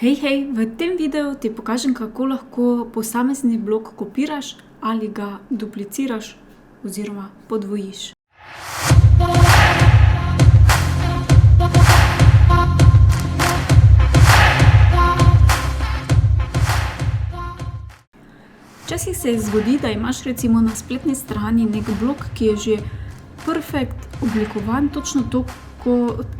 Hej, v tem videu ti pokažem, kako lahko posamezni blok kopiraš ali ga dupliciraš oziroma podvojiš. Včasih se zgodi, da imaš recimo na spletni strani nek blok, ki je že perfekt oblikovan, točno to,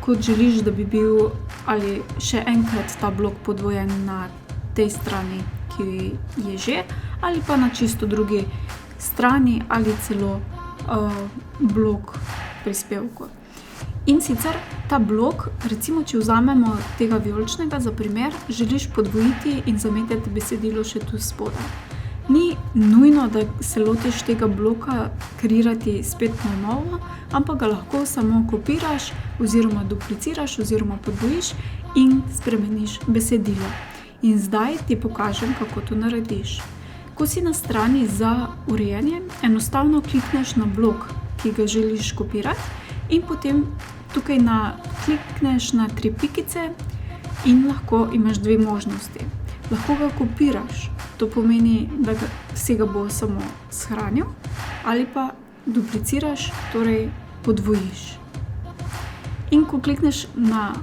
kot želiš, da bi bil, ali še enkrat ta blok podvojen na tej strani, ki je že, ali pa na čisto drugi strani, ali celo blok prispevkov. In sicer ta blok, recimo če vzamemo tega vijoličnega za primer, želiš podvojiti in zameteti besedilo še tu spodaj. Ni nujno, da se lotiš tega bloka kreirati spet na novo, ampak ga lahko samo kopiraš oziroma dupliciraš oziroma podvojiš in spremeniš besedilo. In zdaj ti pokažem, kako to narediš. Ko si na strani za urejanje, enostavno klikneš na blok, ki ga želiš kopirati, in potem tukaj klikneš na 3 pikice in lahko imaš 2 možnosti. Lahko ga kopiraš, to pomeni, da si ga bo samo shranil, ali pa dupliciraš, torej podvojiš. In ko klikneš na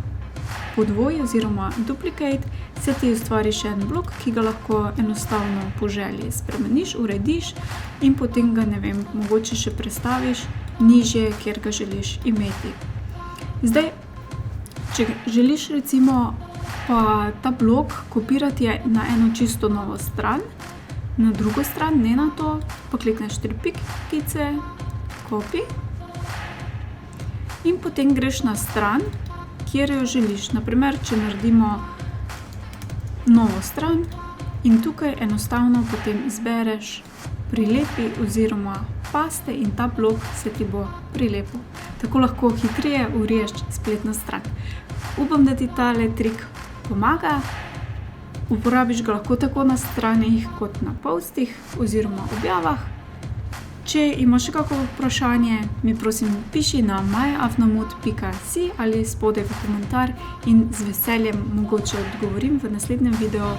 podvoj oziroma duplicate, se ti ustvari še en blok, ki ga lahko enostavno po želji spremeniš, urediš in potem ga, mogoče še prestaviš nižje, kjer ga želiš imeti. Zdaj, če želiš recimo pa ta blok kopirati na eno čisto novo stran, na drugo stran, ne na to, pa klikneš 3 pikice, copy, in potem greš na stran, kjer jo želiš. Naprimer, če naredimo novo stran in tukaj enostavno potem izbereš prilepi oziroma paste in ta blok se ti bo prilepil. Tako lahko hitreje uriješ spletno stran. Upam, da ti tale trik pomaga. Uporabiš ga lahko tako na stranih kot na postih oziroma objavah. Če imaš še kako vprašanje, mi prosim piši na maja@afnamud.si ali spodaj v komentar in z veseljem mogoče odgovorim v naslednjem videu.